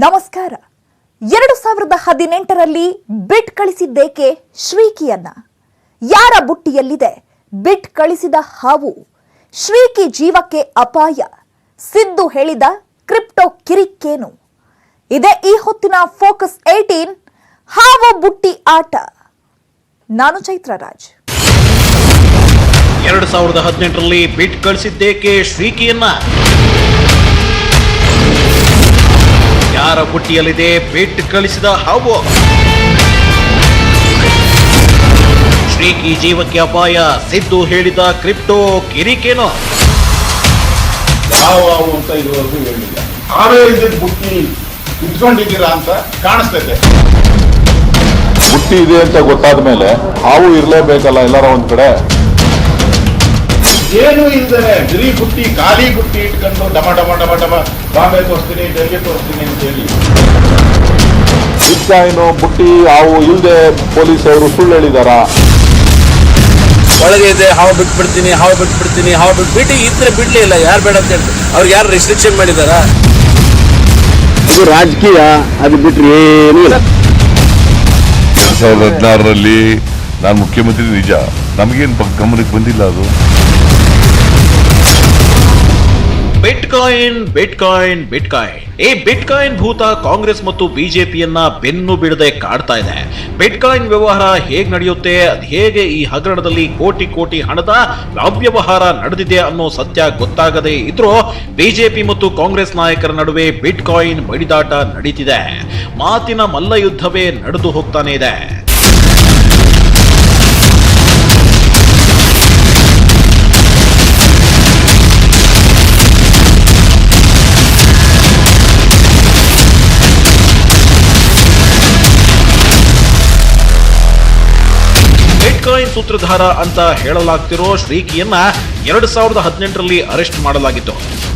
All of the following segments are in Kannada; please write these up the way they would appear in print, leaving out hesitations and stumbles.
ನಮಸ್ಕಾರ. 2018ರಲ್ಲಿ ಬಿಟ್ ಕಳಿಸಿದ್ದೇಕೆ ಶ್ರೀಕಿಯನ್ನ? ಯಾರ ಬುಟ್ಟಿಯಲ್ಲಿದೆ ಬಿಟ್ ಕಳಿಸಿದ ಹಾವು? ಶ್ರೀಕಿ ಜೀವಕ್ಕೆ ಅಪಾಯ. ಸಿದ್ದು ಹೇಳಿದ ಕ್ರಿಪ್ಟೋ ಕಿರಿಕೇನು? ಇದೇ ಈ ಹೊತ್ತಿನ ಫೋಕಸ್ 18 ಹಾವು ಬುಟ್ಟಿ ಆಟ. ನಾನು ಚೈತ್ರ ರಾಜ್. 2018ರಲ್ಲಿ ಬಿಟ್ ಕಳಿಸಿದ್ದೇಕೆ ಶ್ರೀಕಿಯನ್ನ? ಯಾರ ಬುಟ್ಟಿಯಲ್ಲಿದೆ ಬಿಟ್ ಕಳಿಸಿದ ಹಾವು? ಶ್ರೀಕಿ ಜೀವಕ್ಕೆ ಅಪಾಯ. ಸಿದ್ದು ಹೇಳಿದ ಕ್ರಿಪ್ಟೋ ಕಿರಿಕೇನು? ಯಾವ ಹಾವು ಅಂತ ಇದುವರೆಗೂ ಹೇಳಿಲ್ಲ. ಹಾವೇ ಇದಕ್ಕೆ ಬುಟ್ಟಿ ಇಟ್ಕೊಂಡಿದ್ದೀರಾ ಅಂತ ಕಾಣಿಸ್ತೈತೆ. ಬುಟ್ಟಿ ಇದೆ ಅಂತ ಗೊತ್ತಾದ ಮೇಲೆ ಹಾವು ಇರಲೇಬೇಕಲ್ಲ ಎಲ್ಲರ ಒಂದ್ ಕಡೆ. ಏನು ಇಲ್ದೇನೆ ಬರೀ ಬುಟ್ಟಿ, ಖಾಲಿ ಬುಟ್ಟಿ ಇಟ್ಕೊಂಡು ಡಮ ಡಮ ಡಮ ಡಮ ಬಾಂಬೆ ತೋರಿಸ್ತೀನಿ, ಡೆಲ್ಲಿ ತೋರಿಸ್ತೀನಿ ಅಂತ ಹೇಳಿ ಬಿಟ್ಕಾಯಿನು ಬುಟ್ಟಿ ಹಾವು ಇಲ್ಲದೆ ಪೊಲೀಸ್ ಅವರು ಸುಳ್ಳು ಹೇಳಿದಾರ. ಒಳಗೆ ಇದೆ ಹಾವು ಬಿಟ್ಬಿಡ್ತೀನಿ, ಹಾವು ಬಿಟ್ಬಿಡ್ತೀನಿ, ಹಾವು ಬಿಟ್ಟು ಇದ್ರೆ ಬಿಡ್ಲೇ ಇಲ್ಲ. ಯಾರು ಬೇಡ ಅಂತ ಹೇಳ್ತಾರೆ? ಅವ್ರಿಗೆ ಯಾರು ರೆಸ್ಟ್ರಿಕ್ಷನ್ ಮಾಡಿದಾರ? ಇದು ರಾಜಕೀಯ, ಅದು ಬಿಟ್ರೆ ಏನೂ ಇಲ್ಲ. 2016ರಲ್ಲಿ ನಾನು ಮುಖ್ಯಮಂತ್ರಿ ನಿಜ, ನಮಗೇನು ಗಮನಕ್ಕೆ ಬಂದಿಲ್ಲ ಅದು. ಬಿಟ್ಕಾಯಿನ್ ಬಿಟ್ಕಾಯಿನ್ ಬಿಟ್ಕಾಯಿನ್ ಈ ಬಿಟ್ಕಾಯಿನ್ ಭೂತ ಕಾಂಗ್ರೆಸ್ ಮತ್ತು ಬಿಜೆಪಿಯನ್ನ ಬೆನ್ನು ಬಿಡದೆ ಕಾಡ್ತಾ ಇದೆ. ಬಿಟ್ಕಾಯಿನ್ ವ್ಯವಹಾರ ಹೇಗೆ ನಡೆಯುತ್ತೆ, ಅದು ಹೇಗೆ ಈ ಹಗರಣದಲ್ಲಿ ಕೋಟಿ ಕೋಟಿ ಹಣದ ಅವ್ಯವಹಾರ ನಡೆದಿದೆ ಅನ್ನೋ ಸತ್ಯ ಗೊತ್ತಾಗದೇ ಇದ್ರೂ ಬಿಜೆಪಿ ಮತ್ತು ಕಾಂಗ್ರೆಸ್ ನಾಯಕರ ನಡುವೆ ಬಿಟ್ಕಾಯಿನ್ ಬಡಿದಾಟ ನಡೀತಿದೆ. ಮಾತಿನ ಮಲ್ಲಯುದ್ಧವೇ ನಡೆದು ಹೋಗ್ತಾನೆ ಇದೆ. ಬಿಟ್ಕಾಯಿನ್ ಸೂತ್ರಧಾರ ಅಂತ ಹೇಳಲಾಗ್ತಿರೋ ಶ್ರೀಕಿಯನ್ನ 2018ರಲ್ಲಿ ಅರೆಸ್ಟ್ ಮಾಡಲಾಗಿತ್ತು.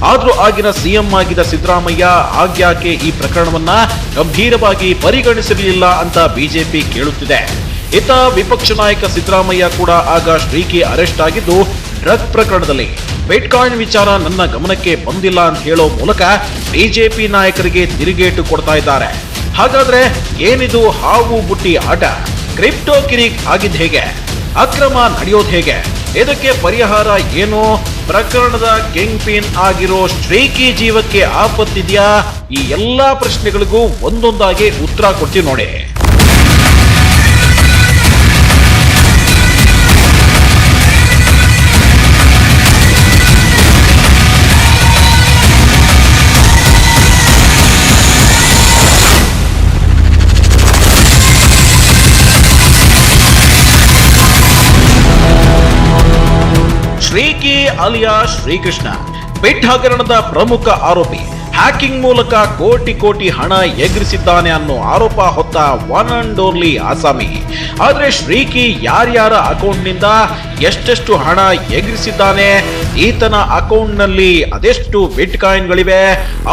ಆದ್ರೂ ಆಗಿನ ಸಿಎಂ ಆಗಿದ್ದ ಸಿದ್ದರಾಮಯ್ಯ ಆಗ್ಯಾಕೆ ಈ ಪ್ರಕರಣವನ್ನ ಗಂಭೀರವಾಗಿ ಪರಿಗಣಿಸಿರಲಿಲ್ಲ ಅಂತ ಬಿಜೆಪಿ ಕೇಳುತ್ತಿದೆ. ಇತ್ತ ವಿಪಕ್ಷ ನಾಯಕ ಸಿದ್ದರಾಮಯ್ಯ ಕೂಡ ಆಗ ಶ್ರೀಕಿ ಅರೆಸ್ಟ್ ಆಗಿದ್ದು ಡ್ರಗ್ ಪ್ರಕರಣದಲ್ಲಿ. ಬಿಟ್ಕಾಯಿನ್ ವಿಚಾರ ನನ್ನ ಗಮನಕ್ಕೆ ಬಂದಿಲ್ಲ ಅಂತ ಹೇಳೋ ಮೂಲಕ ಬಿಜೆಪಿ ನಾಯಕರಿಗೆ ತಿರುಗೇಟು ಕೊಡ್ತಾ ಇದ್ದಾರೆ. ಹಾಗಾದ್ರೆ ಏನಿದು ಹಾವು ಬುಟ್ಟಿ ಆಟ? ಕ್ರಿಪ್ಟೋ ಕಿರಿಕ್ ಆಗಿದ್ ಹೇಗೆ? ಅಕ್ರಮ ನಡೆಯೋದು ಹೇಗೆ? ಇದಕ್ಕೆ ಪರಿಹಾರ ಏನು? ಪ್ರಕರಣದ ಕಿಂಗ್ ಪಿನ್ ಆಗಿರೋ ಶ್ರೀಕಿ ಜೀವಕ್ಕೆ ಆಪತ್ತಿದೆಯಾ? ಈ ಎಲ್ಲಾ ಪ್ರಶ್ನೆಗಳಿಗೂ ಒಂದೊಂದಾಗಿ ಉತ್ತರ ಕೊಡ್ತೀವಿ ನೋಡಿ. ಶ್ರೀಕಿ ಅಲಿಯಾ ಶ್ರೀಕೃಷ್ಣ ಬಿಟ್ ಹಗರಣದ ಪ್ರಮುಖ ಆರೋಪಿ. ಹ್ಯಾಕಿಂಗ್ ಮೂಲಕ ಕೋಟಿ ಕೋಟಿ ಹಣ ಎಗರಿಸಿದ್ದಾನೆ ಅನ್ನೋ ಆರೋಪ ಹೊತ್ತ ಒನ್ ಅಂಡ್ ಓನ್ಲಿ ಆಸಾಮಿ. ಆದ್ರೆ ಶ್ರೀಕಿ ಯಾರ್ಯಾರ ಅಕೌಂಟ್ನಿಂದ ಎಷ್ಟೆಷ್ಟು ಹಣ ಎಗರಿಸಿದ್ದಾನೆ, ಈತನ ಅಕೌಂಟ್ನಲ್ಲಿ ಅದೆಷ್ಟು ಬಿಟ್ ಕಾಯಿನ್ಗಳಿವೆ,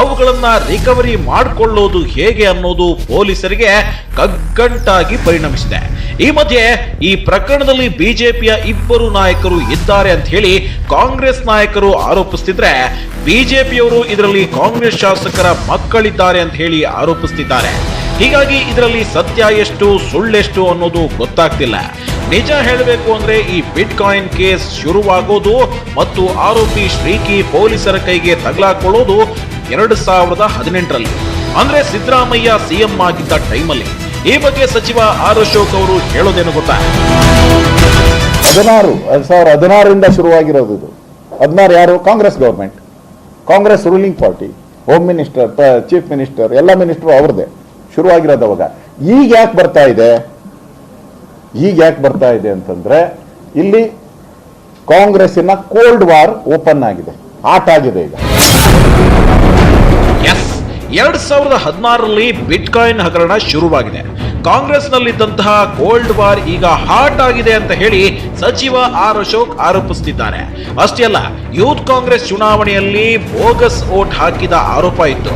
ಅವುಗಳನ್ನ ರಿಕವರಿ ಮಾಡಿಕೊಳ್ಳೋದು ಹೇಗೆ ಅನ್ನೋದು ಪೊಲೀಸರಿಗೆ ಕಗ್ಗಂಟಾಗಿ ಪರಿಣಮಿಸಿದೆ. ಈ ಮಧ್ಯೆ ಈ ಪ್ರಕರಣದಲ್ಲಿ ಬಿಜೆಪಿಯ ಇಬ್ಬರು ನಾಯಕರು ಇದ್ದಾರೆ ಅಂತ ಹೇಳಿ ಕಾಂಗ್ರೆಸ್ ನಾಯಕರು ಆರೋಪಿಸುತ್ತಿದ್ರೆ, ಬಿಜೆಪಿಯವರು ಇದರಲ್ಲಿ ಕಾಂಗ್ರೆಸ್ ಶಾಸಕರ ಮಕ್ಕಳಿದ್ದಾರೆ ಅಂತ ಹೇಳಿ ಆರೋಪಿಸುತ್ತಿದ್ದಾರೆ. ಹೀಗಾಗಿ ಇದರಲ್ಲಿ ಸತ್ಯ ಎಷ್ಟು ಸುಳ್ಳೆಷ್ಟು ಅನ್ನೋದು ಗೊತ್ತಾಗ್ತಿಲ್ಲ. ನಿಜ ಹೇಳಬೇಕು ಅಂದ್ರೆ ಈ ಬಿಟ್ ಕಾಯಿನ್ ಕೇಸ್ ಶುರುವಾಗೋದು ಮತ್ತು ಆರೋಪಿ ಶ್ರೀಕಿ ಪೊಲೀಸರ ಕೈಗೆ ತಗಲಾಕೊಳ್ಳೋದು 2018ರಲ್ಲಿ, ಅಂದ್ರೆ ಸಿದ್ದರಾಮಯ್ಯ ಸಿಎಂ ಆಗಿದ್ದ ಟೈಮಲ್ಲಿ. ಈ ಬಗ್ಗೆ ಸಚಿವ ಆರ್ ಅಶೋಕ್ ಅವರು ಹೇಳೋದೇನು ಗೊತ್ತಾ? 2016ರಿಂದ ಶುರುವಾಗಿರೋದು ಇದು. 16 ಯಾರು? Congress government, Congress ruling party, home minister, chief minister, ಎಲ್ಲ ಮಿನಿಸ್ಟರ್ ಅವ್ರದ್ದೇ ಶುರುವಾಗಿರೋದು ಅವಾಗ. ಈಗ ಯಾಕೆ ಬರ್ತಾ ಇದೆ ಅಂತಂದ್ರೆ, ಇಲ್ಲಿ ಕಾಂಗ್ರೆಸ್ಸಿನ ಕೋಲ್ಡ್ ವಾರ್ ಓಪನ್ ಆಗಿದೆ, ಆಟ ಆಗಿದೆ ಈಗ. 2016ರಲ್ಲಿ ಬಿಟ್ಕಾಯಿನ್ ಹಗರಣ ಶುರುವಾಗಿದೆ. ಕಾಂಗ್ರೆಸ್ನಲ್ಲಿದ್ದಂತಹ ಕೋಲ್ಡ್ ವಾರ್ ಈಗ ಹಾಟ್ ಆಗಿದೆ ಅಂತ ಹೇಳಿ ಸಚಿವ ಆರ್ ಅಶೋಕ್ ಆರೋಪಿಸುತ್ತಿದ್ದಾರೆ. ಅಷ್ಟೇ ಅಲ್ಲ, ಯೂತ್ ಕಾಂಗ್ರೆಸ್ ಚುನಾವಣೆಯಲ್ಲಿ ಬೋಗಸ್ ವೋಟ್ ಹಾಕಿದ ಆರೋಪ ಇತ್ತು.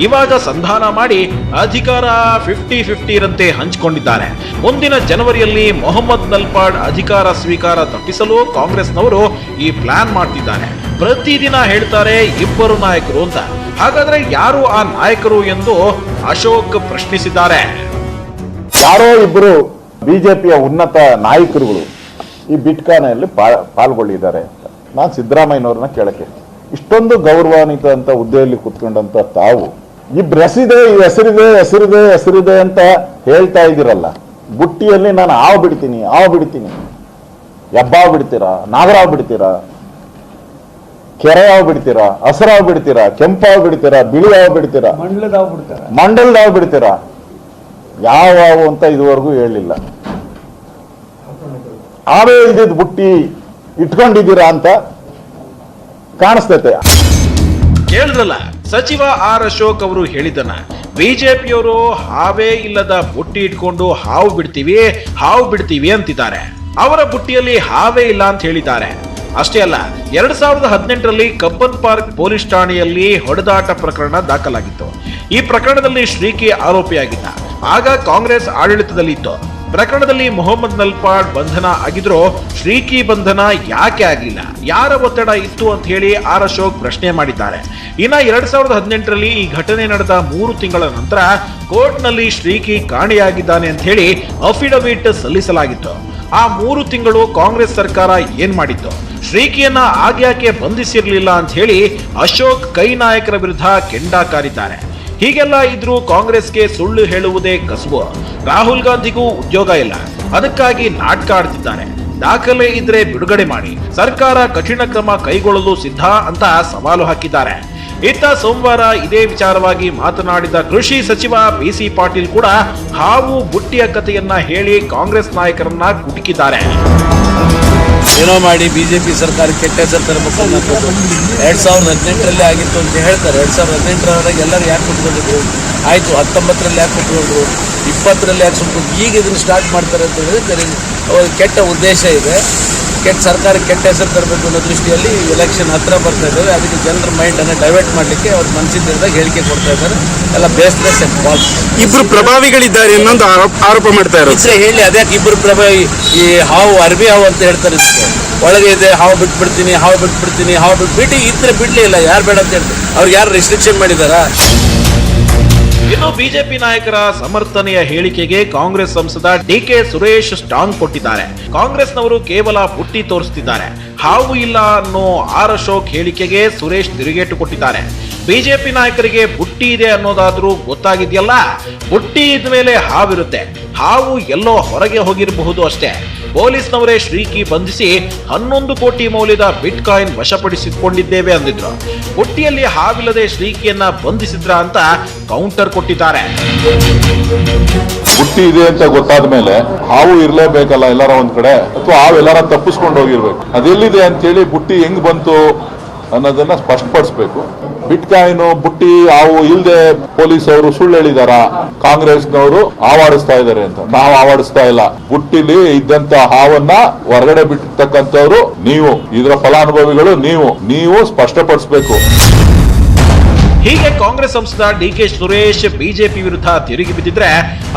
ಇವಾಗ ಸಂಧಾನ ಮಾಡಿ ಅಧಿಕಾರ 50-50 ರಂತೆ ಹಂಚಿಕೊಂಡಿದ್ದಾರೆ. ಮುಂದಿನ ಜನವರಿಯಲ್ಲಿ ಮೊಹಮ್ಮದ್ ನಲ್ಪಾಡ್ ಅಧಿಕಾರ ಸ್ವೀಕಾರ ತಪ್ಪಿಸಲು ಕಾಂಗ್ರೆಸ್ನವರು ಈ ಪ್ಲಾನ್ ಮಾಡ್ತಿದ್ದಾರೆ. ಪ್ರತಿದಿನ ಹೇಳ್ತಾರೆ ಇಬ್ಬರು ನಾಯಕರು ಅಂತ. ಹಾಗಾದ್ರೆ ಯಾರು ಆ ನಾಯಕರು ಎಂದು ಅಶೋಕ್ ಪ್ರಶ್ನಿಸಿದ್ದಾರೆ. ಯಾರೋ ಇಬ್ಬರು ಬಿಜೆಪಿಯ ಉನ್ನತ ನಾಯಕರುಗಳು ಈ ಬಿಟ್ಕಾಯಿನಲ್ಲಿ ಪಾಲ್ಗೊಳ್ಳಿದ್ದಾರೆ ಅಂತ ನಾನು ಸಿದ್ದರಾಮಯ್ಯನವ್ರನ್ನ ಕೇಳಕ್ಕೆ, ಇಷ್ಟೊಂದು ಗೌರವಾನ್ವಿತ ಅಂತ ಹುದ್ದೆಯಲ್ಲಿ ಕುತ್ಕೊಂಡಂತ ತಾವು ಇಬ್ರು ಹೆಸರಿದೆ ಅಂತ ಹೇಳ್ತಾ ಇದ್ದೀರಲ್ಲ, ಬುಟ್ಟಿಯಲ್ಲಿ ನಾನು ಹಾವು ಬಿಡ್ತೀನಿ, ಹೆಬ್ಬಾವು ಬಿಡ್ತೀರಾ, ನಾಗರಾವ್ ಬಿಡ್ತೀರಾ, ಕೆರೆಯಾವ್ ಬಿಡ್ತೀರಾ, ಹಸರಾವ್ ಬಿಡ್ತೀರಾ, ಕೆಂಪಾವ್ ಬಿಡ್ತೀರಾ, ಬಿಳಿ ಹಾವು ಬಿಡ್ತೀರಾ, ಮಂಡಲದಾವ್ ಬಿಡ್ತೀರಾ, ಯಾವ ಅಂತ ಇದುವರೆಗೂ ಹೇಳಿಲ್ಲ. ಆವೇ ಇದ್ದಿದ್ದು ಬುಟ್ಟಿ ಇಟ್ಕೊಂಡಿದ್ದೀರಾ ಅಂತ ಕಾಣಿಸ್ತೈತೆ. ಕೇಳಿದ್ರಲ್ಲ, ಸಚಿವ ಆರ್ ಅಶೋಕ್ ಅವರು ಹೇಳಿದ್ದನ್ನ. ಬಿಜೆಪಿಯವರು ಹಾವೇ ಇಲ್ಲದ ಬುಟ್ಟಿ ಇಟ್ಕೊಂಡು ಹಾವು ಬಿಡ್ತೀವಿ ಅಂತಿದ್ದಾರೆ. ಅವರ ಬುಟ್ಟಿಯಲ್ಲಿ ಹಾವೇ ಇಲ್ಲ ಅಂತ ಹೇಳಿದ್ದಾರೆ. ಅಷ್ಟೇ ಅಲ್ಲ, 2018ರಲ್ಲಿ ಕಬ್ಬನ್ ಪಾರ್ಕ್ ಪೊಲೀಸ್ ಠಾಣೆಯಲ್ಲಿ ಹೊಡೆದಾಟ ಪ್ರಕರಣ ದಾಖಲಾಗಿತ್ತು. ಈ ಪ್ರಕರಣದಲ್ಲಿ ಶ್ರೀಕಿ ಆರೋಪಿಯಾಗಿದ್ದ. ಆಗ ಕಾಂಗ್ರೆಸ್ ಆಡಳಿತದಲ್ಲಿತ್ತು. ಪ್ರಕರಣದಲ್ಲಿ ಮೊಹಮ್ಮದ್ ನಲ್ಪಾಡ್ ಬಂಧನ ಆಗಿದ್ರು, ಶ್ರೀಕಿ ಬಂಧನ ಯಾಕೆ ಆಗಲಿಲ್ಲ, ಯಾರ ಒತ್ತಡ ಇತ್ತು ಅಂತ ಹೇಳಿ ಆರ್ ಅಶೋಕ್ ಪ್ರಶ್ನೆ ಮಾಡಿದ್ದಾರೆ. ಇನ್ನ 2018ರಲ್ಲಿ ಈ ಘಟನೆ ನಡೆದ 3 ತಿಂಗಳ ನಂತರ ಕೋರ್ಟ್ನಲ್ಲಿ ಶ್ರೀಕಿ ಕಾಣೆಯಾಗಿದ್ದಾನೆ ಅಂತ ಹೇಳಿ ಅಫಿಡವಿಟ್ ಸಲ್ಲಿಸಲಾಗಿತ್ತು. ಆ 3 ತಿಂಗಳು ಕಾಂಗ್ರೆಸ್ ಸರ್ಕಾರ ಏನ್ ಮಾಡಿತ್ತು, ಶ್ರೀಕಿಯನ್ನ ಆಗ್ಯಾಕೆ ಬಂಧಿಸಿರ್ಲಿಲ್ಲ ಅಂತ ಹೇಳಿ ಅಶೋಕ್ ಕೈ ನಾಯಕರ ವಿರುದ್ಧ ಕೆಂಡ ಕಾರಿದ್ದಾರೆ. ಹೀಗೆಲ್ಲ ಇದ್ರೂ ಕಾಂಗ್ರೆಸ್ಗೆ ಸುಳ್ಳು ಹೇಳುವುದೇ ಕಸುಬು. ರಾಹುಲ್ ಗಾಂಧಿಗೂ ಉದ್ಯೋಗ ಇಲ್ಲ, ಅದಕ್ಕಾಗಿ ನಾಟಕ ಆಡ್ತಿದ್ದಾರೆ. ದಾಖಲೆ ಇದ್ರೆ ಬಿಡುಗಡೆ ಮಾಡಿ, ಸರ್ಕಾರ ಕಠಿಣ ಕ್ರಮ ಕೈಗೊಳ್ಳಲು ಸಿದ್ಧ ಅಂತ ಸವಾಲು ಹಾಕಿದ್ದಾರೆ. ಇತ್ತ ಸೋಮವಾರ ಇದೇ ವಿಚಾರವಾಗಿ ಮಾತನಾಡಿದ ಕೃಷಿ ಸಚಿವ ಬಿಸಿ ಪಾಟೀಲ್ ಕೂಡ ಹಾವು ಬುಟ್ಟಿಯ ಕಥೆಯನ್ನ ಹೇಳಿ ಕಾಂಗ್ರೆಸ್ ನಾಯಕರನ್ನ ಕುಟುಕಿದ್ದಾರೆ. ಏನೋ ಮಾಡಿ ಬಿಜೆಪಿ ಸರ್ಕಾರ ಕೆಟ್ಟ ಹೆಸರು ತರಬೇಕು ಅನ್ನೋದು 2018ರಲ್ಲಿ ಆಗಿತ್ತು ಅಂತ ಹೇಳ್ತಾರೆ. 2018ರವರೆಗೆ ಎಲ್ಲರೂ ಯಾಕೆ ಕುತ್ಕೊಂಡಿದ್ರು, ಆಯ್ತು 19ರಲ್ಲಿ ಯಾಕೆ ಕುತ್ಕೊಂಡ್ರು, 20ರಲ್ಲಿ ಯಾಕೆ ಸುಮ್ಮನೆ ಈಗ ಇದನ್ನು ಸ್ಟಾರ್ಟ್ ಮಾಡ್ತಾರೆ ಅಂತ ಹೇಳಿದ್ರೆ ಕೆಟ್ಟ ಉದ್ದೇಶ ಇದೆ. ಸರ್ಕಾರಕ್ಕೆ ಕೆಟ್ಟ ಹೆಸರು ತರಬೇಕು ಅನ್ನೋ ದೃಷ್ಟಿಯಲ್ಲಿ ಎಲೆಕ್ಷನ್ ಹತ್ರ ಬರ್ತಾ ಇದ್ದಾವೆ. ಅದಕ್ಕೆ ಜನರ ಮೈಂಡನ್ನು ಡೈವರ್ಟ್ ಮಾಡಲಿಕ್ಕೆ ಅವ್ರು ಮನಸ್ಸಿದ್ದಾಗ ಹೇಳಿಕೆ ಕೊಡ್ತಾ ಇದ್ದಾರೆ. ಎಲ್ಲ ಬೇಸ್ಲೆಸ್ ಅಂಡ್ ಫಾಲ್ಸ್. ಇಬ್ರು ಪ್ರಭಾವಿಗಳಿದ್ದಾರೆ ಅನ್ನೋದು ಆರೋಪ ಮಾಡ್ತಾ ಇರೋದು. ಇದ್ರೆ ಹೇಳಿ, ಅದ್ಯಾಕೆ ಇಬ್ಬರು ಪ್ರಭಾವಿ? ಈ ಹಾವು ಅರ್ಬಿ ಹಾವು ಅಂತ ಹೇಳ್ತಾರೆ. ಒಳಗೆ ಇದೆ ಹಾವು ಬಿಟ್ಬಿಡ್ತೀನಿ ಬಿಟ್ಟು ಇದ್ರೆ ಬಿಡ್ಲೇ ಇಲ್ಲ. ಯಾರು ಬೇಡ ಅಂತ ಹೇಳ್ತಾರೆ? ಅವ್ರಿಗೆ ಯಾರು ರೆಸ್ಟ್ರಿಕ್ಷನ್ ಮಾಡಿದಾರಾ? ಇನ್ನು ಬಿಜೆಪಿ ನಾಯಕರ ಸಮರ್ಥನೆಯ ಹೇಳಿಕೆಗೆ ಕಾಂಗ್ರೆಸ್ ಸಂಸದ ಡಿಕೆ ಸುರೇಶ್ ಸ್ಟಾಂಗ್ ಕೊಟ್ಟಿದ್ದಾರೆ. ಕಾಂಗ್ರೆಸ್ನವರು ಕೇವಲ ಬುಟ್ಟಿ ತೋರಿಸುತ್ತಿದ್ದಾರೆ, ಹಾವು ಇಲ್ಲ ಅನ್ನೋ ಆರ್ ಅಶೋಕ್ ಹೇಳಿಕೆಗೆ ಸುರೇಶ್ ತಿರುಗೇಟು ಕೊಟ್ಟಿದ್ದಾರೆ. ಬಿಜೆಪಿ ನಾಯಕರಿಗೆ ಬುಟ್ಟಿ ಇದೆ ಅನ್ನೋದಾದ್ರೂ ಗೊತ್ತಾಗಿದೆಯಲ್ಲ, ಬುಟ್ಟಿ ಇದ್ದ ಮೇಲೆ ಹಾವಿರುತ್ತೆ, ಹಾವು ಎಲ್ಲೋ ಹೊರಗೆ ಹೋಗಿರಬಹುದು ಅಷ್ಟೇ. ಪೊಲೀಸ್ನವರೇ ಶ್ರೀಕಿ ಬಂಧಿಸಿ 11 ಕೋಟಿ ಮೌಲ್ಯದ ಬಿಟ್ಕಾಯಿನ್ ವಶಪಡಿಸಿಕೊಂಡಿದ್ದೇವೆ ಅಂದಿದ್ರು. ಬುಟ್ಟಿಯಲ್ಲಿ ಹಾವಿಲ್ಲದೆ ಶ್ರೀಕಿಯನ್ನ ಬಂಧಿಸಿದ್ರ ಅಂತ ಕೌಂಟರ್ ಕೊಟ್ಟಿದ್ದಾರೆ. ಬುಟ್ಟಿ ಇದೆ ಅಂತ ಗೊತ್ತಾದ ಮೇಲೆ ಹಾವು ಇರ್ಲೇಬೇಕಲ್ಲ ಎಲ್ಲಾರ ಒಂದ್ ಕಡೆ, ಅಥವಾ ಹಾವು ಎಲ್ಲಾರ ತಪ್ಪಿಸ್ಕೊಂಡು ಹೋಗಿರ್ಬೇಕು. ಅದೆಲ್ಲಿದೆ ಅಂತ ಹೇಳಿ ಬುಟ್ಟಿ ಹೆಂಗ್ ಬಂತು ಅನ್ನೋದನ್ನ ಸ್ಪಷ್ಟಪಡಿಸ್ಬೇಕು. ಬಿಟ್ಕಾಯಿನು ಬುಟ್ಟಿ ಹಾವು ಇಲ್ದೆ ಪೊಲೀಸ್ ಅವರು ಸುಳ್ಳು ಹೇಳಿದಾರ, ಕಾಂಗ್ರೆಸ್ನವರು ಆವಾಡಿಸ್ತಾ ಇದಾರೆ ಅಂತ. ನಾವು ಆವಾಡಿಸ್ತಾ ಇಲ್ಲ. ಬುಟ್ಟಿಲಿ ಇದ್ದಂತ ಹಾವನ್ನ ಹೊರಗಡೆ ಬಿಟ್ಟಿರ್ತಕ್ಕಂಥವ್ರು ನೀವು, ಇದರ ಫಲಾನುಭವಿಗಳು ನೀವು ಸ್ಪಷ್ಟಪಡಿಸ್ಬೇಕು. ಹೀಗೆ ಕಾಂಗ್ರೆಸ್ ಸಂಸದ ಡಿಕೆ ಸುರೇಶ್ ಬಿಜೆಪಿ ವಿರುದ್ಧ ತಿರುಗಿ ಬಿದ್ದಿದ್ರೆ,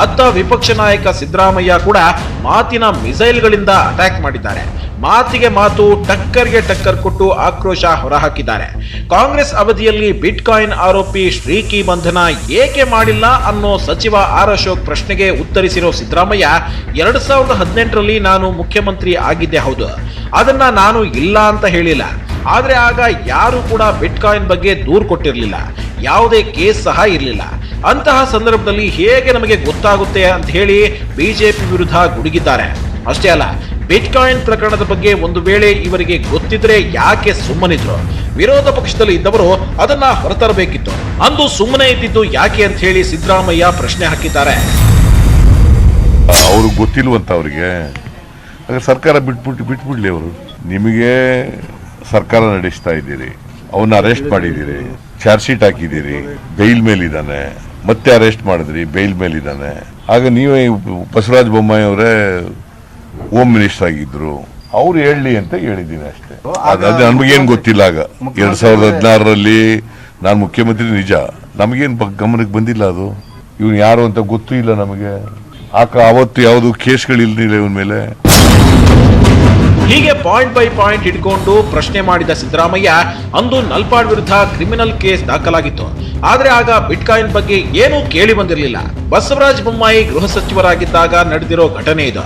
ಅತ್ತ ವಿಪಕ್ಷ ನಾಯಕ ಸಿದ್ದರಾಮಯ್ಯ ಕೂಡ ಮಾತಿನ ಮಿಸೈಲ್ಗಳಿಂದ ಅಟ್ಯಾಕ್ ಮಾಡಿದ್ದಾರೆ. ಮಾತಿಗೆ ಮಾತು, ಟಕ್ಕರ್ಗೆ ಟಕ್ಕರ್ ಕೊಟ್ಟು ಆಕ್ರೋಶ ಹೊರಹಾಕಿದ್ದಾರೆ. ಕಾಂಗ್ರೆಸ್ ಅವಧಿಯಲ್ಲಿ ಬಿಟ್ಕಾಯಿನ್ ಆರೋಪಿ ಶ್ರೀಕಿ ಬಂಧನ ಏಕೆ ಮಾಡಿಲ್ಲ ಅನ್ನೋ ಸಚಿವ ಆರ್ ಅಶೋಕ್ ಪ್ರಶ್ನೆಗೆ ಉತ್ತರಿಸಿರೋ ಸಿದ್ದರಾಮಯ್ಯ, 2018ರಲ್ಲಿ ನಾನು ಮುಖ್ಯಮಂತ್ರಿ ಆಗಿದ್ದೆ ಹೌದು, ಅದನ್ನ ನಾನು ಇಲ್ಲ ಅಂತ ಹೇಳಿಲ್ಲ. ಆದ್ರೆ ಆಗ ಯಾರು ಕೂಡ ಬಿಟ್ಕಾಯಿನ್ ಬಗ್ಗೆ ದೂರು ಕೊಟ್ಟಿರಲಿಲ್ಲ, ಯಾವುದೇ ಕೇಸ್ ಸಹ ಇರಲಿಲ್ಲ. ಅಂತಹ ಸಂದರ್ಭದಲ್ಲಿ ಹೇಗೆ ನಮಗೆ ಗೊತ್ತಾಗುತ್ತೆ ಅಂತ ಹೇಳಿ ಬಿಜೆಪಿ ವಿರುದ್ಧ ಗುಡುಗಿದ್ದಾರೆ. ಅಷ್ಟೇ ಅಲ್ಲ, ಬಿಟ್ಕಾಯಿನ್ ಪ್ರಕರಣದ ಬಗ್ಗೆ ಒಂದು ವೇಳೆ ಇವರಿಗೆ ಗೊತ್ತಿದ್ರೆ ಯಾಕೆ ಸುಮ್ಮನಿದ್ರು? ವಿರೋಧ ಪಕ್ಷದಲ್ಲಿ ಇದ್ದವರು ಅದನ್ನ ಹೊರತರಬೇಕಿತ್ತು. ಅಂದು ಸುಮ್ಮನೆ ಇದ್ದಿದ್ದು ಯಾಕೆ ಅಂತ ಹೇಳಿ ಸಿದ್ದರಾಮಯ್ಯ ಪ್ರಶ್ನೆ ಹಾಕಿದ್ದಾರೆ. ಅವ್ರಿಗೆ ಗೊತ್ತಿಲ್ವಂತ ಅವ್ರಿಗೆ. ಸರ್ಕಾರ ಬಿಟ್ಬಿಡ್ಲಿ ಅವರು. ನಿಮಗೆ ಸರ್ಕಾರ ನಡೆಸ್ತಾ ಇದ್ದೀರಿ, ಅವನ್ನ ಅರೆಸ್ಟ್ ಮಾಡಿದ್ದೀರಿ, ಚಾರ್ಜ್ ಶೀಟ್ ಹಾಕಿದ್ದೀರಿ, ಬೈಲ್ ಮೇಲಿದ್ದಾನೆ, ಮತ್ತೆ ಅರೆಸ್ಟ್ ಮಾಡಿದ್ರಿ, ಬೈಲ್ ಮೇಲಿದ್ದಾನೆ. ಆಗ ನೀವೇ ಬಸವರಾಜ ಬೊಮ್ಮಾಯಿ ಅವರೇ ಹೋಮ್ ಮಿನಿಸ್ಟರ್ ಆಗಿದ್ರು, ಅವ್ರು ಹೇಳಲಿ ಅಂತ ಹೇಳಿದ್ದೀನಿ ಅಷ್ಟೇ. ಅದು ನಮಗೇನು ಗೊತ್ತಿಲ್ಲ. ಆಗ 2016ರಲ್ಲಿ ನಾನು ಮುಖ್ಯಮಂತ್ರಿ ನಿಜ, ನಮಗೇನು ಗಮನಕ್ಕೆ ಬಂದಿಲ್ಲ. ಅದು ಇವನು ಯಾರು ಅಂತ ಗೊತ್ತೂ ಇಲ್ಲ ನಮಗೆ. ಅವತ್ತು ಯಾವುದು ಕೇಸ್ಗಳಿಲ್ದಿಲ್ಲ ಇವನ ಮೇಲೆ. ಹೀಗೆ ಪಾಯಿಂಟ್ ಬೈ ಪಾಯಿಂಟ್ ಹಿಡ್ಕೊಂಡು ಪ್ರಶ್ನೆ ಮಾಡಿದ ಸಿದ್ದರಾಮಯ್ಯ ಅಂದು ನಲ್ಪಾಡ್ ವಿರುದ್ಧ ಕ್ರಿಮಿನಲ್ ಕೇಸ್ ದಾಖಲಾಗಿತ್ತು. ಆದ್ರೆ ಆಗ ಬಿಟ್ಕಾಯಿನ್ ಬಗ್ಗೆ ಏನೂ ಕೇಳಿ ಬಂದಿರಲಿಲ್ಲ. ಬಸವರಾಜ ಬೊಮ್ಮಾಯಿ ಗೃಹ ಸಚಿವರಾಗಿದ್ದಾಗ ನಡೆದಿರೋ ಘಟನೆ ಇದು.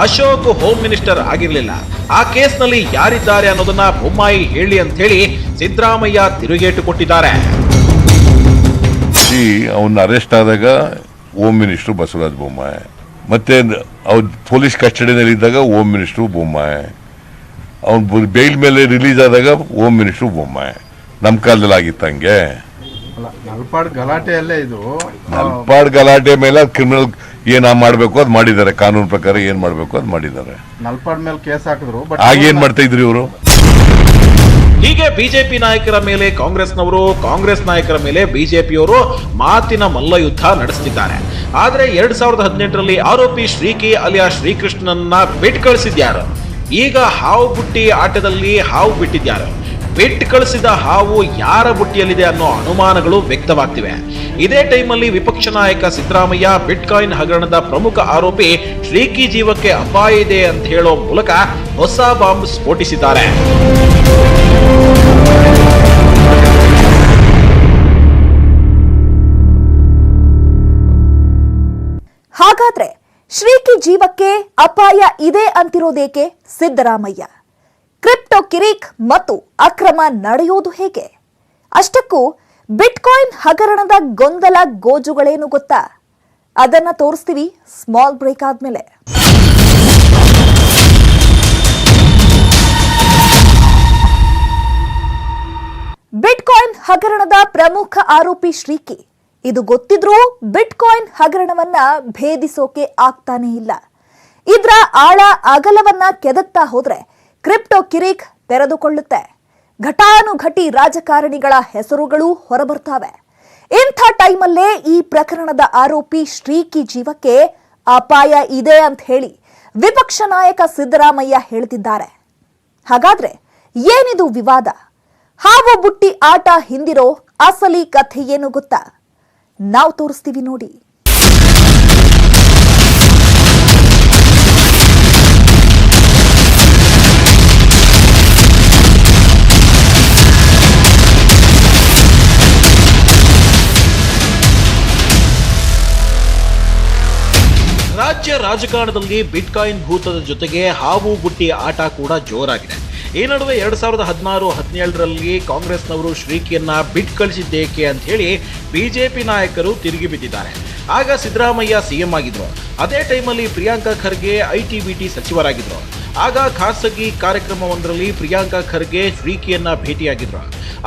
ಅಶೋಕ್ ಹೋಮ್ ಮಿನಿಸ್ಟರ್ ಆಗಿರಲಿಲ್ಲ. ಆ ಕೇಸ್ನಲ್ಲಿ ಯಾರಿದ್ದಾರೆ ಅನ್ನೋದನ್ನ ಬೊಮ್ಮಾಯಿ ಹೇಳಿ ಅಂತ ಹೇಳಿ ಸಿದ್ದರಾಮಯ್ಯ ತಿರುಗೇಟು ಕೊಟ್ಟಿದ್ದಾರೆ. ಅವನ್ನ ಅರೆಸ್ಟ್ ಆದಾಗ ಹೋಮ್ ಮಿನಿಸ್ಟರ್ ಬಸವರಾಜ ಬೊಮ್ಮಾಯಿ, ಮತ್ತೆ ಅವ್ರ ಪೊಲೀಸ್ ಕಸ್ಟಡಿನಲ್ಲಿ ಇದ್ದಾಗ ಹೋಮ್ ಮಿನಿಸ್ಟರ್ ಬೊಮ್ಮಾಯಿ, ಅವನು ಬೇಲ್ ಮೇಲೆ ರಿಲೀಸ್ ಆದಾಗ ಹೋಮ್ ಮಿನಿಸ್ಟರ್ ಬೊಮ್ಮಾಯಿ. ನಮ್ಮ ಕಾಲದಲ್ಲಿ ಆಗಿತ್ತು ಹಂಗೆ. ನಲ್ಪಾಡ್ ಗಲಾಟೆಯಲ್ಲೇ ಇದು ನಲ್ಪಾಡ್ ಗಲಾಟೆ ಮೇಲೆ ಕ್ರಿಮಿನಲ್ ಏನ್ ಮಾಡ್ಬೇಕು ಅದು ಮಾಡಿದ್ದಾರೆ. ಕಾನೂನು ಪ್ರಕಾರ ಏನ್ ಮಾಡ್ಬೇಕು ಅದು ಮಾಡಿದ್ದಾರೆ. ನಲ್ಪಾಡ್ ಮೇಲೆ ಕೇಸ್ ಹಾಕಿದ್ರು. ಆಗೇನ್ ಮಾಡ್ತಾ ಇದ್ರಿ ಇವರು? ಹೀಗೆ ಬಿಜೆಪಿ ನಾಯಕರ ಮೇಲೆ ಕಾಂಗ್ರೆಸ್ನವರು, ಕಾಂಗ್ರೆಸ್ ನಾಯಕರ ಮೇಲೆ ಬಿಜೆಪಿಯವರು ಮಾತಿನ ಮಲ್ಲಯುದ್ಧ ನಡೆಸುತ್ತಿದ್ದಾರೆ. ಆದ್ರೆ 2018ರಲ್ಲಿ ಆರೋಪಿ ಶ್ರೀಕಿ ಅಲಿಯಾ ಶ್ರೀಕೃಷ್ಣನನ್ನ ಬಿಟ್ಟು ಕಳಿಸಿದ್ಯಾರು? ಈಗ ಹಾವು ಬುಟ್ಟಿ ಆಟದಲ್ಲಿ ಹಾವು ಬಿಟ್ಟಿದ್ಯಾರು? ಬಿಟ್ಟು ಕಳಿಸಿದ ಹಾವು ಯಾರ ಬುಟ್ಟಿಯಲ್ಲಿದೆ ಅನ್ನೋ ಅನುಮಾನಗಳು ವ್ಯಕ್ತವಾಗ್ತಿವೆ. ಇದೇ ಟೈಮಲ್ಲಿ ವಿಪಕ್ಷ ನಾಯಕ ಸಿದ್ದರಾಮಯ್ಯ ಬಿಟ್ಕಾಯಿನ್ ಹಗರಣದ ಪ್ರಮುಖ ಆರೋಪಿ ಶ್ರೀಕಿ ಜೀವಕ್ಕೆ ಅಪಾಯ ಇದೆ ಅಂತ ಹೇಳೋ ಮೂಲಕ ಹೊಸ ಬಾಂಬ್ ಸ್ಫೋಟಿಸಿದ್ದಾರೆ. ಹಾಗಾದ್ರೆ ಶ್ರೀಕಿ ಜೀವಕ್ಕೆ ಅಪಾಯ ಇದೆ ಅಂತಿರೋದೇಕೆ ಸಿದ್ದರಾಮಯ್ಯ? ಕ್ರಿಪ್ಟೋ ಕಿರಿಕ್ ಮತ್ತು ಅಕ್ರಮ ನಡೆಯೋದು ಹೇಗೆ? ಅಷ್ಟಕ್ಕೂ ಬಿಟ್ಕಾಯಿನ್ ಹಗರಣದ ಗೊಂದಲ ಗೋಜುಗಳೇನು ಗೊತ್ತಾ? ಅದನ್ನ ತೋರಿಸ್ತೀವಿ ಸ್ಮಾಲ್ ಬ್ರೇಕ್ ಆದ್ಮೇಲೆ. ಬಿಟ್ಕಾಯಿನ್ ಹಗರಣದ ಪ್ರಮುಖ ಆರೋಪಿ ಶ್ರೀಕಿ. ಇದು ಗೊತ್ತಿದ್ರೂ ಬಿಟ್ಕಾಯಿನ್ ಹಗರಣವನ್ನ ಭೇದಿಸೋಕೆ ಆಗ್ತಾನೆ ಇಲ್ಲ. ಇದ್ರ ಆಳ ಅಗಲವನ್ನ ಕೆದಕ್ತಾ ಹೋದ್ರೆ ಕ್ರಿಪ್ಟೋ ಕಿರಿಕ್ ತೆರೆದುಕೊಳ್ಳುತ್ತೆ. ಘಟಾನುಘಟಿ ರಾಜಕಾರಣಿಗಳ ಹೆಸರುಗಳು ಹೊರಬರ್ತಾವೆ. ಇಂಥ ಟೈಮಲ್ಲೇ ಈ ಪ್ರಕರಣದ ಆರೋಪಿ ಶ್ರೀಕಿ ಜೀವಕ್ಕೆ ಅಪಾಯ ಇದೆ ಅಂತ ಹೇಳಿ ವಿಪಕ್ಷ ನಾಯಕ ಸಿದ್ದರಾಮಯ್ಯ ಹೇಳ್ತಿದ್ದಾರೆ. ಹಾಗಾದ್ರೆ ಏನಿದು ವಿವಾದ? ಹಾವು ಬುಟ್ಟಿ ಆಟ ಹಿಂದಿರೋ ಅಸಲಿ ಕಥೆ ಏನು ಗೊತ್ತಾ? ನಾವು ತೋರಿಸ್ತೀವಿ ನೋಡಿ. ರಾಜ್ಯ ರಾಜಕಾರಣದಲ್ಲಿ ಬಿಟ್ಕಾಯಿನ್ ಭೂತದ ಜೊತೆಗೆ ಹಾವು ಬುಟ್ಟಿ ಆಟ ಕೂಡ ಜೋರಾಗಿದೆ. ಈ ನಡುವೆ 2016-17ರಲ್ಲಿ ಕಾಂಗ್ರೆಸ್ನವರು ಶ್ರೀಕಿಯನ್ನ ಬಿಟ್ ಕಳಿಸಿದ್ದೇಕೆ ಅಂತ ಹೇಳಿ ಬಿಜೆಪಿ ನಾಯಕರು ತಿರುಗಿ ಬಿದ್ದಿದ್ದಾರೆ. ಆಗ ಸಿದ್ದರಾಮಯ್ಯ ಸಿಎಂ ಆಗಿದ್ರು. ಅದೇ ಟೈಮಲ್ಲಿ ಪ್ರಿಯಾಂಕಾ ಖರ್ಗೆ ಐಟಿ-ಬಿಟಿ ಸಚಿವರಾಗಿದ್ರು. ಆಗ ಖಾಸಗಿ ಕಾರ್ಯಕ್ರಮವೊಂದರಲ್ಲಿ ಪ್ರಿಯಾಂಕಾ ಖರ್ಗೆ ಶ್ರೀಕಿಯನ್ನ ಭೇಟಿಯಾಗಿದ್ರು.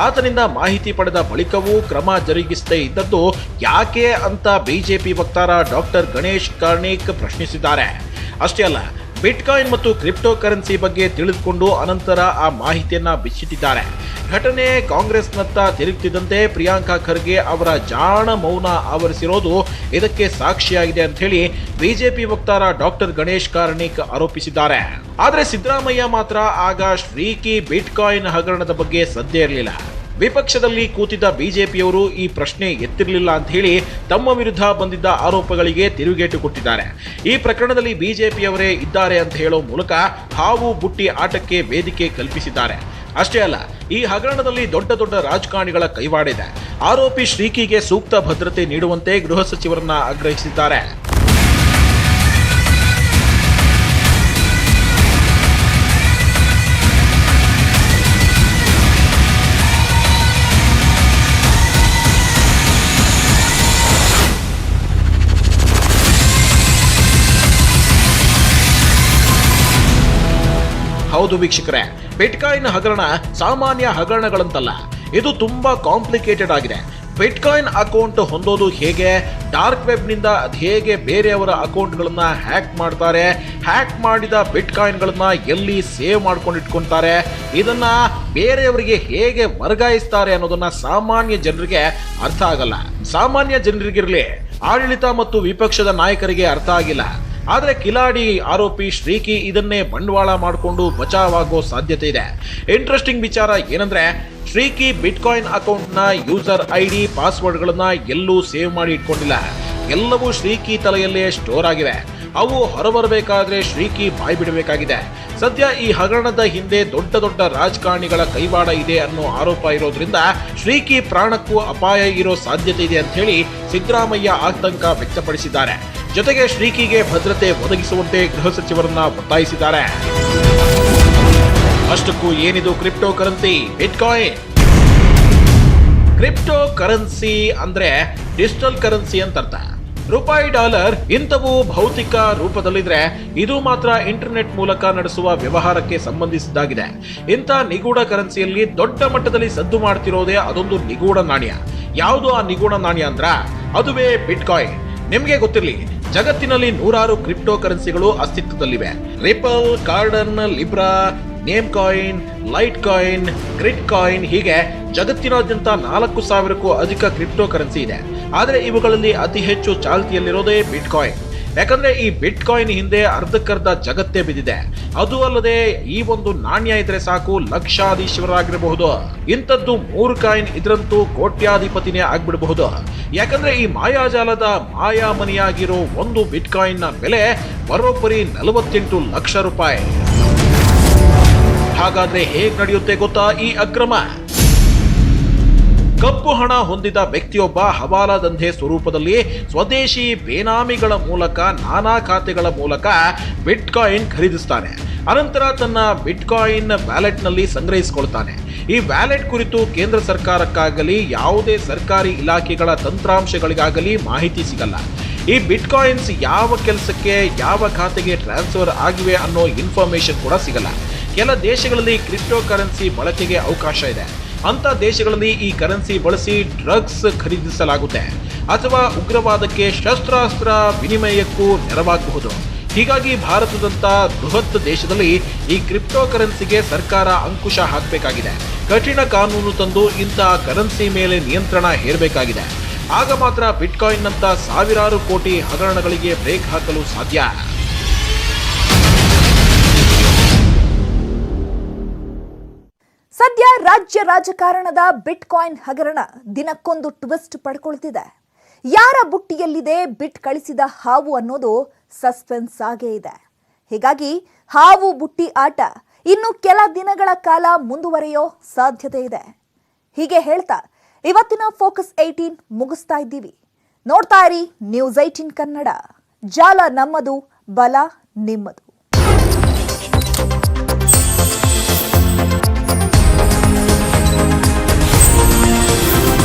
ಆತನಿಂದ ಮಾಹಿತಿ ಪಡೆದ ಬಳಿಕವೂ ಕ್ರಮ ಜರುಗಿಸದೇ ಇದ್ದದ್ದು ಯಾಕೆ ಅಂತ ಬಿಜೆಪಿ ವಕ್ತಾರ ಡಾಕ್ಟರ್ ಗಣೇಶ್ ಕಾರ್ಣಿಕ್ ಪ್ರಶ್ನಿಸಿದ್ದಾರೆ. ಅಷ್ಟೇ ಅಲ್ಲ, ಬಿಟ್ಕಾಯಿನ್ ಮತ್ತು ಕ್ರಿಪ್ಟೋ ಕರೆನ್ಸಿ ಬಗ್ಗೆ ತಿಳಿದುಕೊಂಡು ಅನಂತರ ಆ ಮಾಹಿತಿಯನ್ನ ಬಿಚ್ಚಿಟ್ಟಿದ್ದಾರೆ. ಘಟನೆ ಕಾಂಗ್ರೆಸ್ನತ್ತ ತಿರುಗುತ್ತಿದ್ದಂತೆ ಪ್ರಿಯಾಂಕಾ ಖರ್ಗೆ ಅವರ ಜಾಣ ಮೌನ ಆವರಿಸಿರೋದು ಇದಕ್ಕೆ ಸಾಕ್ಷಿಯಾಗಿದೆ ಅಂತ ಹೇಳಿ ಬಿಜೆಪಿ ವಕ್ತಾರ ಡಾಕ್ಟರ್ ಗಣೇಶ್ ಕಾರ್ಣಿಕ್ ಆರೋಪಿಸಿದ್ದಾರೆ. ಆದ್ರೆ ಸಿದ್ದರಾಮಯ್ಯ ಮಾತ್ರ ಆಗ ಶ್ರೀಕಿ ಬಿಟ್ಕಾಯಿನ್ ಹಗರಣದ ಬಗ್ಗೆ ಸದ್ದೇ ಇರಲಿಲ್ಲ. ವಿಪಕ್ಷದಲ್ಲಿ ಕೂತಿದ್ದ ಬಿಜೆಪಿಯವರು ಈ ಪ್ರಶ್ನೆ ಎತ್ತಿರಲಿಲ್ಲ ಅಂತ ಹೇಳಿ ತಮ್ಮ ವಿರುದ್ಧ ಬಂದಿದ್ದ ಆರೋಪಗಳಿಗೆ ತಿರುಗೇಟು ಕೊಟ್ಟಿದ್ದಾರೆ. ಈ ಪ್ರಕರಣದಲ್ಲಿ ಬಿಜೆಪಿಯವರೇ ಇದ್ದಾರೆ ಅಂತ ಹೇಳೋ ಮೂಲಕ ಹಾವು ಬುಟ್ಟಿ ಆಟಕ್ಕೆ ವೇದಿಕೆ ಕಲ್ಪಿಸಿದ್ದಾರೆ. ಅಷ್ಟೇ ಅಲ್ಲ, ಈ ಹಗರಣದಲ್ಲಿ ದೊಡ್ಡ ದೊಡ್ಡ ರಾಜಕಾರಣಿಗಳ ಕೈವಾಡಿದೆ. ಆರೋಪಿ ಶ್ರೀಕಿಗೆ ಸೂಕ್ತ ಭದ್ರತೆ ನೀಡುವಂತೆ ಗೃಹ ಸಚಿವರನ್ನ ಆಗ್ರಹಿಸಿದ್ದಾರೆ. ಹೌದು ವೀಕ್ಷಕರೇ, ಬಿಟ್ಕಾಯಿನ್ ಹಗರಣ ಸಾಮಾನ್ಯ ಹಗರಣಗಳಂತಲ್ಲ. ಇದು ತುಂಬಾ ಕಾಂಪ್ಲಿಕೇಟೆಡ್ ಆಗಿದೆ. ಬಿಟ್ಕಾಯಿನ್ ಅಕೌಂಟ್ ಹೊಂದೋದು ಹೇಗೆ, ಡಾರ್ಕ್ ವೆಬ್ನಿಂದ ಹೇಗೆ ಬೇರೆಯವರ ಅಕೌಂಟ್ಗಳನ್ನ ಹ್ಯಾಕ್ ಮಾಡ್ತಾರೆ, ಹ್ಯಾಕ್ ಮಾಡಿದ ಬಿಟ್ಕಾಯಿನ್ಗಳನ್ನ ಎಲ್ಲಿ ಸೇವ್ ಮಾಡ್ಕೊಂಡು ಇಟ್ಕೊಂತಾರೆ, ಇದನ್ನ ಬೇರೆಯವರಿಗೆ ಹೇಗೆ ವರ್ಗಾಯಿಸ್ತಾರೆ ಅನ್ನೋದನ್ನ ಸಾಮಾನ್ಯ ಜನರಿಗೆ ಅರ್ಥ ಆಗಲ್ಲ. ಸಾಮಾನ್ಯ ಜನರಿಗಿರಲಿ, ಆಡಳಿತ ಮತ್ತು ವಿಪಕ್ಷದ ನಾಯಕರಿಗೆ ಅರ್ಥ ಆಗಿಲ್ಲ. ಆದ್ರೆ ಕಿಲಾಡಿ ಆರೋಪಿ ಶ್ರೀಕಿ ಇದನ್ನೇ ಬಂಡವಾಳ ಮಾಡಿಕೊಂಡು ಬಚಾವಾಗೋ ಸಾಧ್ಯತೆ ಇದೆ. ಇಂಟ್ರೆಸ್ಟಿಂಗ್ ವಿಚಾರ ಏನಂದ್ರೆ, ಶ್ರೀಕಿ ಬಿಟ್ಕಾಯಿನ್ ಅಕೌಂಟ್ನ ಯೂಸರ್ ಐಡಿ ಪಾಸ್ವರ್ಡ್ಗಳನ್ನ ಎಲ್ಲೂ ಸೇವ್ ಮಾಡಿ ಇಟ್ಕೊಂಡಿಲ್ಲ. ಎಲ್ಲವೂ ಶ್ರೀಕಿ ತಲೆಯಲ್ಲೇ ಸ್ಟೋರ್ ಆಗಿವೆ. ಅವು ಹೊರಬರಬೇಕಾದ್ರೆ ಶ್ರೀಕಿ ಬಾಯಿ ಬಿಡಬೇಕಾಗಿದೆ. ಸದ್ಯ ಈ ಹಗರಣದ ಹಿಂದೆ ದೊಡ್ಡ ದೊಡ್ಡ ರಾಜಕಾರಣಿಗಳ ಕೈವಾಡ ಇದೆ ಅನ್ನೋ ಆರೋಪ ಇರೋದ್ರಿಂದ ಶ್ರೀಕಿ ಪ್ರಾಣಕ್ಕೂ ಅಪಾಯ ಇರೋ ಸಾಧ್ಯತೆ ಇದೆ ಅಂತ ಹೇಳಿ ಸಿದ್ದರಾಮಯ್ಯ ಆತಂಕ ವ್ಯಕ್ತಪಡಿಸಿದ್ದಾರೆ. ಜೊತೆಗೆ ಶ್ರೀಕಿಗೆ ಭದ್ರತೆ ಒದಗಿಸುವಂತೆ ಗೃಹ ಸಚಿವರನ್ನ ಒತ್ತಾಯಿಸಿದ್ದಾರೆ. ಅಷ್ಟಕ್ಕೂ ಏನಿದು crypto currency bitcoin? Crypto currency ಅಂದ್ರೆ ಡಿಜಿಟಲ್ ಕರೆನ್ಸಿ ಅಂತ ಅರ್ಥ. ರೂಪಾಯಿ, ಡಾಲರ್ ಇಂಥವು ಭೌತಿಕ ರೂಪದಲ್ಲಿದ್ರೆ ಇದು ಮಾತ್ರ ಇಂಟರ್ನೆಟ್ ಮೂಲಕ ನಡೆಸುವ ವ್ಯವಹಾರಕ್ಕೆ ಸಂಬಂಧಿಸಿದ್ದಾಗಿದೆ. ಇಂಥ ನಿಗೂಢ ಕರೆನ್ಸಿಯಲ್ಲಿ ದೊಡ್ಡ ಮಟ್ಟದಲ್ಲಿ ಸದ್ದು ಮಾಡ್ತಿರೋದೇ ಅದೊಂದು ನಿಗೂಢ ನಾಣ್ಯ. ಯಾವುದು ಆ ನಿಗೂಢ ನಾಣ್ಯ ಅಂದ್ರ ಅದುವೇ ಬಿಟ್ಕಾಯಿನ್. ನಿಮ್ಗೆ ಗೊತ್ತಿರಲಿ, ಜಗತ್ತಿನಲ್ಲಿ ನೂರಾರು ಕ್ರಿಪ್ಟೋ ಕರೆನ್ಸಿಗಳು ಅಸ್ತಿತ್ವದಲ್ಲಿವೆ. Ripple, Cardano, Libra, Namecoin, Litecoin, Gridcoin ಹೀಗೆ ಜಗತ್ತಿನಾದ್ಯಂತ 4,000ಕ್ಕೂ ಅಧಿಕ ಕ್ರಿಪ್ಟೋ ಕರೆನ್ಸಿ ಇದೆ. ಆದರೆ ಇವುಗಳಲ್ಲಿ ಅತಿ ಹೆಚ್ಚು ಚಾಲ್ತಿಯಲ್ಲಿರೋದೇ ಬಿಟ್ಕಾಯಿನ್. ಯಾಕಂದ್ರೆ ಈ ಬಿಟ್ಕಾಯಿನ್ ಹಿಂದೆ ಅರ್ಧಕ್ಕರ್ಧ ಜಗತ್ತೇ ಬಿದ್ದಿದೆ. ಅದು ಅಲ್ಲದೆ ಈ ಒಂದು ನಾಣ್ಯ ಇದ್ರೆ ಸಾಕು ಲಕ್ಷಾಧೀಶ್ವರರಾಗಿರಬಹುದು. ಇಂಥದ್ದು 3 ಕಾಯಿನ್ ಇದ್ರಂತೂ ಕೋಟ್ಯಾಧಿಪತಿನೇ ಆಗ್ಬಿಡಬಹುದು. ಯಾಕಂದ್ರೆ ಈ ಮಾಯಾಜಾಲದ ಮಾಯಾಮನಿಯಾಗಿರೋ ಒಂದು ಬಿಟ್ಕಾಯಿನ್ ನ ಬೆಲೆ ಬರೋಬ್ಬರಿ 48 ಲಕ್ಷ ರೂಪಾಯಿ. ಹಾಗಾದ್ರೆ ಹೇಗ್ ನಡೆಯುತ್ತೆ ಗೊತ್ತಾ ಈ ಅಕ್ರಮ? ಕಪ್ಪು ಹಣ ಹೊಂದಿದ ವ್ಯಕ್ತಿಯೊಬ್ಬ ಹವಾಲಾ ದಂಧೆ ಸ್ವರೂಪದಲ್ಲಿ ಸ್ವದೇಶಿ ಬೇನಾಮಿಗಳ ಮೂಲಕ ನಾನಾ ಖಾತೆಗಳ ಮೂಲಕ ಬಿಟ್ಕಾಯಿನ್ ಖರೀದಿಸ್ತಾನೆ. ಅನಂತರ ತನ್ನ ಬಿಟ್ಕಾಯಿನ್ ವ್ಯಾಲೆಟ್ ನಲ್ಲಿ ಸಂಗ್ರಹಿಸಿಕೊಳ್ತಾನೆ. ಈ ವ್ಯಾಲೆಟ್ ಕುರಿತು ಕೇಂದ್ರ ಸರ್ಕಾರಕ್ಕಾಗಲಿ ಯಾವುದೇ ಸರ್ಕಾರಿ ಇಲಾಖೆಗಳ ತಂತ್ರಾಂಶಗಳಿಗಾಗಲಿ ಮಾಹಿತಿ ಸಿಗಲ್ಲ. ಈ ಬಿಟ್ಕಾಯಿನ್ಸ್ ಯಾವ ಕೆಲಸಕ್ಕೆ ಯಾವ ಖಾತೆಗೆ ಟ್ರಾನ್ಸ್ಫರ್ ಆಗಿವೆ ಅನ್ನೋ ಇನ್ಫಾರ್ಮೇಶನ್ ಕೂಡ ಸಿಗಲ್ಲ. ಕೆಲ ದೇಶಗಳಲ್ಲಿ ಕ್ರಿಪ್ಟೋ ಕರೆನ್ಸಿ ಬಳಕೆಗೆ ಅವಕಾಶ ಇದೆ. ಅಂತ ದೇಶಗಳಲ್ಲಿ ಈ ಕರೆನ್ಸಿ ಬಳಸಿ ಡ್ರಗ್ಸ್ ಖರೀದಿಸಲಾಗುತ್ತೆ ಅಥವಾ ಉಗ್ರವಾದಕ್ಕೆ ಶಸ್ತ್ರಾಸ್ತ್ರ ವಿನಿಮಯಕ್ಕೂ ನೆರವಾಗಬಹುದು. ಹೀಗಾಗಿ ಭಾರತದಂತ ಬೃಹತ್ ದೇಶದಲ್ಲಿ ಈ ಕ್ರಿಪ್ಟೋ ಕರೆನ್ಸಿಗೆ ಸರ್ಕಾರ ಅಂಕುಶ ಹಾಕಬೇಕಾಗಿದೆ. ಕಠಿಣ ಕಾನೂನು ತಂದು ಇಂಥ ಕರೆನ್ಸಿ ಮೇಲೆ ನಿಯಂತ್ರಣ ಹೇರಬೇಕಾಗಿದೆ. ಆಗ ಮಾತ್ರ ಬಿಟ್ಕಾಯಿನ್ ನಂತ ಸಾವಿರಾರು ಕೋಟಿ ಹಗರಣಗಳಿಗೆ ಬ್ರೇಕ್ ಹಾಕಲು ಸಾಧ್ಯ. ಸದ್ಯ ರಾಜ್ಯ ರಾಜಕಾರಣದ ಬಿಟ್ಕಾಯಿನ್ ಹಗರಣ ದಿನಕ್ಕೊಂದು ಟ್ವಿಸ್ಟ್ ಪಡ್ಕೊಳ್ತಿದೆ. ಯಾರ ಬುಟ್ಟಿಯಲ್ಲಿದೆ ಬಿಟ್ ಕಳಿಸಿದ ಹಾವು ಅನ್ನೋದು ಸಸ್ಪೆನ್ಸ್ ಆಗೇ ಇದೆ. ಹೀಗಾಗಿ ಹಾವು ಬುಟ್ಟಿ ಆಟ ಇನ್ನು ಕೆಲ ದಿನಗಳ ಕಾಲ ಮುಂದುವರಿಯೋ ಸಾಧ್ಯತೆ ಇದೆ. ಹೀಗೆ ಹೇಳ್ತಾ ಇವತ್ತಿನ ಫೋಕಸ್ 18 ಮುಗಿಸ್ತಾ ಇದ್ದೀವಿ. ನೋಡ್ತಾ ಇರಿ ನ್ಯೂಸ್ 18 ಕನ್ನಡ. ಜಾಲ ನಮ್ಮದು, ಬಲ ನಿಮ್ಮದು.